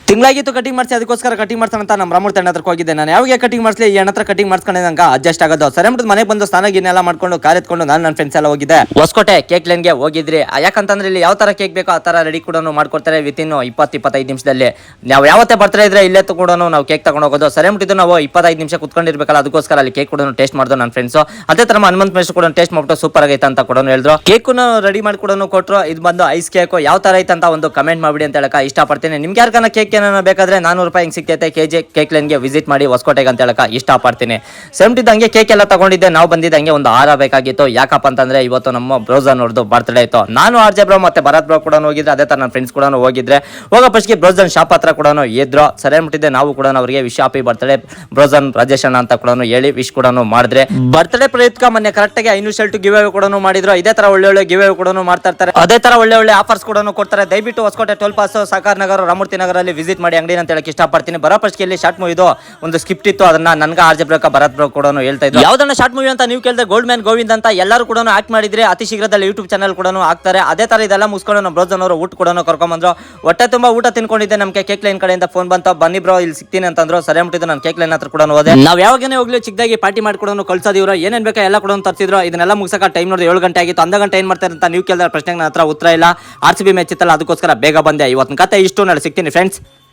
ತಿಂಗಳಾಗಿತ್ತು cutting ಮಾಡಿಸಿ, ಅದಕ್ಕೋಸ್ಕರ cutting ಮಾಡ್ತಾನೆ ಅಂತ ನಮ್ಮ ರಾಮೂರ್ತಿ ಅಣ್ಣ ಹತ್ರಕ್ಕೆ ಹೋಗಿದ್ದೆ. ನಾನು ಯಾವಾಗ ಕಟಿಂಗ್ ಮಾಡಿಸ್ಲಿ, ಈ ಅಣ್ಣ ಹತ್ರ ಕಟಿಂಗ್ ಮಾಡ್ಸ್ಕೊಂಡಂಗ ಅಡ್ಜಸ್ಟ್ ಆಗೋದು. ಸರಿ ಬಿಟ್ಟು ಮನೆಗೆ ಬಂದು ಸ್ನಾನ ಗಿನ್ನೆಲ್ಲ ಮಾಡ್ಕೊಂಡು ಕಾರ್ ಎತ್ಕೊಂಡು ನಾನು ನನ್ನ ಫ್ರೆಂಡ್ಸ್ ಎಲ್ಲ ಹೋಗಿದ್ದೆ. ಹೊಸಕೋಟೆ ಕೇಕ್ ಲೈನ್ಗೆ ಹೋಗಿದ್ರಿ. ಯಾಕಂತಂದ್ರೆ ಇಲ್ಲಿ ಯಾವ ತರ ಕೇಕ್ ಬೇಕೋ ಆ ತರ ರೆಡಿ ಕೂಡ ಮಾಡ್ಕೊಡ್ತಾರೆ ವಿತಿನ್ 20-25 ನಿಮಿಷದಲ್ಲಿ. ನಾವು ಯಾವತ್ತೇ ಬರ್ತಾರೆ ಇದ್ರೆ ಇಲ್ಲೇ ಕೂಡ ನಾವು ಕೇಕ್ ತಗೊಂಡು ಹೋಗೋದು. ಸರಿ ಬಿಟ್ಟಿದ್ದು ನಾವು 25 ನಿಮಿಷ ಕುತ್ಕೊಂಡಿರ್ಬೇಕಲ್ಲ, ಅದಕ್ಕೋಸ್ಕರ ಅಲ್ಲಿ ಕೇಕ್ ಕೂಡ ಟೇಸ್ಟ್ ಮಾಡಿದ್ರು ನನ್ನ ಫ್ರೆಂಡ್ಸ್. ಅದೇ ತರ ಹನುಮಂತ ಮೇಷ್ ಕೂಡ ಟೇಸ್ಟ್ ಮಾಡ್ಬಿಟ್ಟು ಸೂಪರ್ ಆಗೈತೆ ಅಂತ ಕೂಡ ಹೇಳಿದ್ರು. ಕೇಕ್ ರೆಡಿ ಮಾಡಿ ಕೂಡ ಕೊಟ್ಟರು. ಇದು ಬಂದು ಐಸ್ ಕೇಕ್ ಯಾವ ತರ ಐತೆ ಅಂತ ಒಂದು ಕಮೆಂಟ್ ಮಾಡ್ಬಿಡಿ ಅಂತ ಹೇಳಕ ಇಷ್ಟಪಡ್ತೀನಿ. ನಿಮ್ಗೆ ಯಾರ್ಕನ ಕೇಕ್ ಏನಾರ ಬೇಕಾದ್ರೆ 400 ರೂಪಾಯಿ ಹಿಂಗೆ ಸಿಗ್ತೈತೆ ಕೆಜಿ. ಕೇಕ್ ಲೈನ್ಗೆ ವಿಸಿಟ್ ಮಾಡಿ ಹೊಸಕೋಟೆಗೆ ಅಂತ ಹೇಳಕ ಇಷ್ಟಪಡ್ತೀನಿ. ಸೆಮ್ಟಿದ್ದಂಗೆ ಕೇಕ್ ಎಲ್ಲ ತಗೊಂಡಿದ್ದೆ. ನಾವು ಬಂದಿದ್ದಂಗೆ ಒಂದು ಹಾರ ಬೇಕಾಗಿತ್ತು. ಯಾಕಪ್ಪ ಅಂತಂದ್ರೆ ಇವತ್ತು ನಮ್ಮ ಬ್ರೋಸನ್ ಅವ್ರದ್ದು ಬರ್ತ್ಡೇ ಇತ್ತು. ನಾನು ಆರ್ಜೆ ಬ್ರೋ ಮತ್ತೆ ಭರತ್ ಬ್ರೋ ಕೂಡ ಹೋಗಿದ್ರೆ, ಅದೇ ತರ ನನ್ನ ಫ್ರೆಂಡ್ಸ್ ಕೂಡ ಹೋಗಿದ್ರೆ. ಹೋಗೋ ಫಸ್ಟ್ಗೆ ಬ್ರೋಸನ್ ಶಾಪ್ ಹತ್ರ ಕೂಡ ಇದ್ರು. ಸರಿ ಮುಟ್ಟಿದ್ದೆ. ನಾವು ಕೂಡ ಅವರಿಗೆ ವಿಶ್ ಹ್ಯಾಪಿ ಬರ್ತ್ಡೇ ಬ್ರೋಸನ್ ರಾಜೇಶ್ ಅಣ್ಣ ಅಂತ ಕೂಡ ಹೇಳಿ ವಿಶ್ ಕೂಡ ಮಾಡಿದ್ರೆ. ಬರ್ತ್ಡೇ ಪ್ರಯುಕ್ತ ಮೊನ್ನೆ ಕರೆಕ್ಟ್ ಆಗಿ 500 ಶರ್ಟ್ ಗಿವ್ ಅವೇ ಕೂಡ ಮಾಡಿದ್ರು. ಇದೇ ತರ ಒಳ್ಳೆ ಗಿವ್ ಅವೇ ಕೂಡ ಮಾಡ್ತಾ ಇರ್ತಾರೆ. ಅದೇ ತರ ಒಳ್ಳೆ ಆಫರ್ಸ್ ಕೂಡ ಕೊಡ್ತಾರೆ. ದಯವಿಟ್ಟು ಹೊಸಕೋಟೆ ಟೋಲ್ ಪಾಸ್, ಸಾಕಾರ ನಗರ, ರಾಮೂರ್ತಿ ನಗರಲ್ಲಿ ವಿಸಿಟ್ ಮಾಡಿ ಅಂಗಡಿ ಅಂತ ಹೇಳಕ್ ಇಷ್ಟಪಡ್ತೀನಿ. ಬರೋ ಫಸ್ಟ್ಗೆ ಶಾರ್ಟ್ ಮೂವಿದು ಒಂದು ಸ್ಕ್ರಿಪ್ಟ್ ಇತ್ತು. ಅದನ್ನ ನನ್ಗೆ ಆರ್ಜೆ ಬ್ರೋ ಭರತ್ ಬ್ರೋ ಕೂಡ ಹೇಳ್ತಾ ಇದ್ರು. ಯಾವ್ದನ್ನ ಶಾರ್ಟ್ ಮೂವಿ ಅಂತ ನೀವು ಕೇಳಿದ್ರೆ ಗೋಲ್ಡ್ ಮ್ಯಾನ್ ಗೋವಿಂದ್ ಅಂತ ಎಲ್ಲರೂ ಕೂಡ ಆಕ್ಟ್ ಮಾಡಿದ್ರೆ ಅತಿ ಶೀಘ್ರದಲ್ಲಿ ಯೂಟ್ಯೂಬ್ ಚಾನಲ್ ಕೂಡ ಆಗ್ತಾರೆ. ಅದೇ ತರ ಇದೆಲ್ಲ ಮುಗಿಸ್ಕೊಂಡು ನಮ್ಮ ಬ್ರೋಸನ್ ಅವರು ಊಟ ಕೂಡ ಕರ್ಕೊಂಡ್ಬಂದ್ರು. ಹೊಟ್ಟೆ ತುಂಬಾ ಊಟ ತಿನ್ಕೊಂಡಿದ್ದೆ. ನಮ್ಗೆ ಕೇಕ್ ಲೈನ್ ಕಡೆಯಿಂದ ಫೋನ್ ಬಂತ, ಬನ್ನಿ ಬ್ರೋ ಇಲ್ಲಿ ಸಿಗ್ತೀನಿ ಅಂತಂದ್ರು. ಸರಿ ಮುಟ್ಟಿದ್ದು ನಾನು ಕೇಕ್ ಲೈನ್ ಹತ್ರ ಕೂಡ ಹೋದೆ. ನಾವು ಯಾವಾಗನೇ ಹೋಗ್ಲಿ ಚಿಕ್ಕದಾಗಿ ಪಾರ್ಟಿ ಮಾಡ್ಕೊಂಡು ಕಳ್ಸೋದಿವ್ರು. ಏನೇನ್ ಬೇಕಾ ಎಲ್ಲ ಕೂಡ ತರ್ಸಿದ್ರು. ಇದನ್ನೆಲ್ಲ ಮುಗಿಸಕ ಟೈಮ್ ನೋಡಿ 7 ಗಂಟೆ ಆಗಿತ್ತು. 1 ಗಂಟೆ ಏನ್ ಮಾಡ್ತಾರೆ ಅಂತ ನೀವು ಕೇಳಿದ್ರೆ ಪ್ರಶ್ನೆಗೆ ನನ್ನ ಹತ್ರ ಉತ್ತರ ಇಲ್ಲ. RCB ಮ್ಯಾಚ್ ಇತ್ತಲ್ಲ, ಅದಕ್ಕೋಸ್ಕರ ಬೇಗ ಬಂದೆ. ಇವತ್ತಿನ ಕತೆ ಇಷ್ಟು. ನಾಳೆ ಸಿಗ್ತೀನಿ ಫ್ರೆಂಡ್ಸ್.